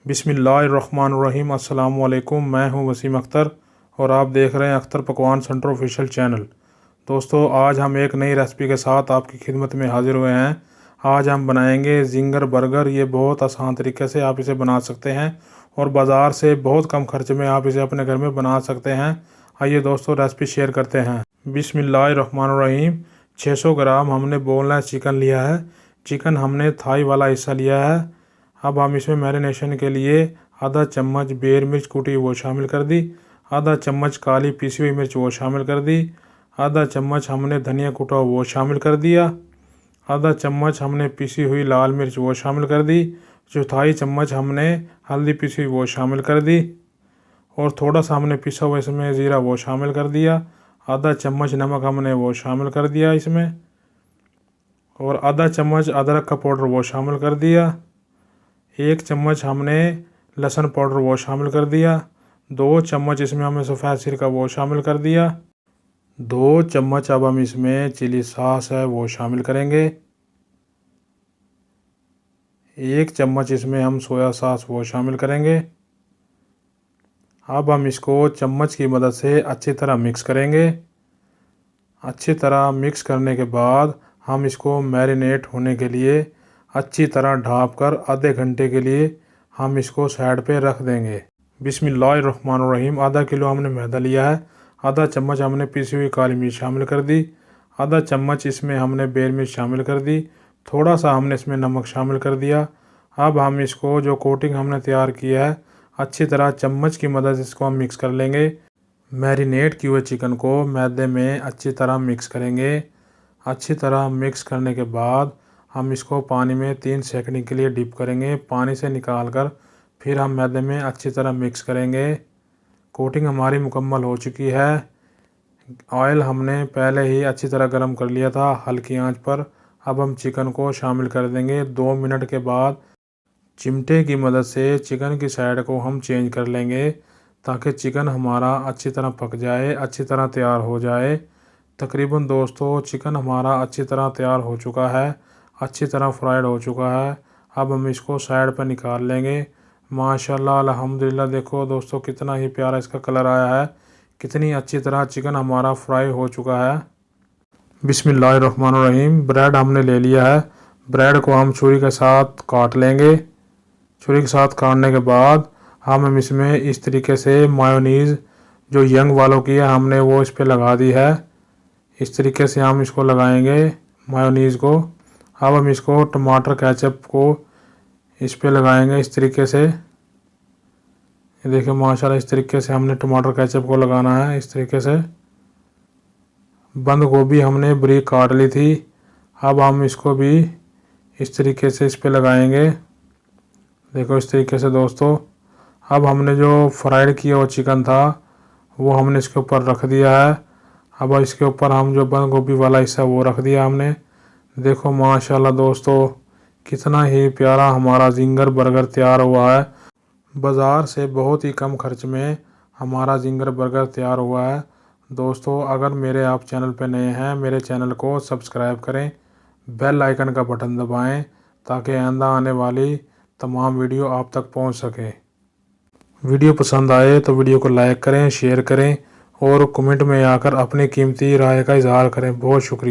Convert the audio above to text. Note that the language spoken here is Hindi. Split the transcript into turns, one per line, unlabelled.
बिस्मिल्लाहिर्रहमानिर्रहीम। अस्सलाम वालेकुम। मैं हूं वसीम अख्तर और आप देख रहे हैं अख्तर पकवान सेंटर ऑफिशियल चैनल। दोस्तों, आज हम एक नई रेसिपी के साथ आपकी खिदमत में हाजिर हुए हैं। आज हम बनाएंगे जिंगर बर्गर। ये बहुत आसान तरीके से आप इसे बना सकते हैं और बाज़ार से बहुत कम खर्च में आप इसे अपने घर में बना सकते हैं। आइए दोस्तों, रेसिपी शेयर करते हैं। बिस्मिल्लाहिर्रहमानिर्रहीम। 600 ग्राम हमने बोनलेस चिकन लिया है। चिकन हमने थाई वाला हिस्सा लिया है। अब हम इसमें मैरिनेशन के लिए आधा चम्मच बेर मिर्च कूटी वो शामिल कर दी, आधा चम्मच काली पिसी हुई मिर्च वो शामिल कर दी, आधा चम्मच हमने धनिया कूटा वो शामिल कर दिया, आधा चम्मच हमने पिसी हुई लाल मिर्च वो शामिल कर दी, चौथाई चम्मच हमने हल्दी पिसी हुई वो शामिल कर दी और थोड़ा सा हमने पिसा हुआ इसमें ज़ीरा वो शामिल कर दिया। आधा चम्मच नमक हमने वो शामिल कर दिया इसमें और आधा चम्मच अदरक का पाउडर वो शामिल कर दिया। 1 चम्मच हमने लहसुन पाउडर वो शामिल कर दिया। 2 चम्मच इसमें हमने सफ़ेद सिरका वो शामिल कर दिया। 2 चम्मच अब हम इसमें चिली सॉस है वो शामिल करेंगे। 1 चम्मच इसमें हम सोया सॉस वो शामिल करेंगे। अब हम इसको चम्मच की मदद से अच्छी तरह मिक्स करेंगे। अच्छी तरह मिक्स करने के बाद हम इसको मैरिनेट होने के लिए अच्छी तरह ढाँप कर आधे घंटे के लिए हम इसको साइड पे रख देंगे। बिस्मिल्लाहिर्रहमानिर्रहीम। आधा किलो हमने मैदा लिया है। आधा चम्मच हमने पिसी हुई काली मिर्च शामिल कर दी। आधा चम्मच इसमें हमने बेर मिर्च शामिल कर दी। थोड़ा सा हमने इसमें नमक शामिल कर दिया। अब हम इसको जो कोटिंग हमने तैयार किया है अच्छी तरह चम्मच की मदद से इसको हम मिक्स कर लेंगे। मैरिनेट किए हुए चिकन को मैदे में अच्छी तरह मिक्स करेंगे। अच्छी तरह मिक्स करने के बाद हम इसको पानी में 3 सेकंड के लिए डिप करेंगे। पानी से निकाल कर फिर हम मैदे में अच्छी तरह मिक्स करेंगे। कोटिंग हमारी मुकम्मल हो चुकी है। ऑयल हमने पहले ही अच्छी तरह गर्म कर लिया था हल्की आंच पर। अब हम चिकन को शामिल कर देंगे। 2 मिनट के बाद चिमटे की मदद से चिकन की साइड को हम चेंज कर लेंगे ताकि चिकन हमारा अच्छी तरह पक जाए, अच्छी तरह तैयार हो जाए। तकरीबन दोस्तों चिकन हमारा अच्छी तरह तैयार हो चुका है, अच्छी तरह फ्राइड हो चुका है। अब हम इसको साइड पर निकाल लेंगे। माशाल्लाह अल्हम्दुलिल्लाह। देखो दोस्तों कितना ही प्यारा इसका कलर आया है, कितनी अच्छी तरह चिकन हमारा फ्राई हो चुका है। बिस्मिल्लाहिर्रहमानिर्रहीम। ब्रेड हमने ले लिया है। ब्रेड को हम छुरी के साथ काट लेंगे। छुरी के साथ काटने के बाद हम इसमें इस तरीके से मायोनीज़ जो यंग वालों की है हमने वो इस पर लगा दी है। इस तरीके से हम इसको लगाएंगे मायोनीज़ को। अब हम इसको टमाटर केचप को इस पे लगाएंगे इस तरीके से। ये देखिए माशाल्लाह इस तरीके से हमने टमाटर केचप को लगाना है। इस तरीके से बंद गोभी हमने बारीक काट ली थी। अब हम इसको भी इस तरीके से इस पे लगाएंगे। देखो इस तरीके से दोस्तों। अब हमने जो फ्राइड किया हुआ चिकन था वो हमने इसके ऊपर रख दिया है। अब इसके ऊपर हम जो बंद गोभी वाला हिस्सा वो रख दिया हमने। देखो माशाल्लाह दोस्तों कितना ही प्यारा हमारा जिंगर बर्गर तैयार हुआ है। बाज़ार से बहुत ही कम खर्च में हमारा जिंगर बर्गर तैयार हुआ है। दोस्तों अगर मेरे आप चैनल पे नए हैं, मेरे चैनल को सब्सक्राइब करें, बेल आइकन का बटन दबाएं ताकि आइंदा आने वाली तमाम वीडियो आप तक पहुंच सके। वीडियो पसंद आए तो वीडियो को लाइक करें, शेयर करें और कमेंट में आकर अपनी कीमती राय का इजहार करें। बहुत शुक्रिया।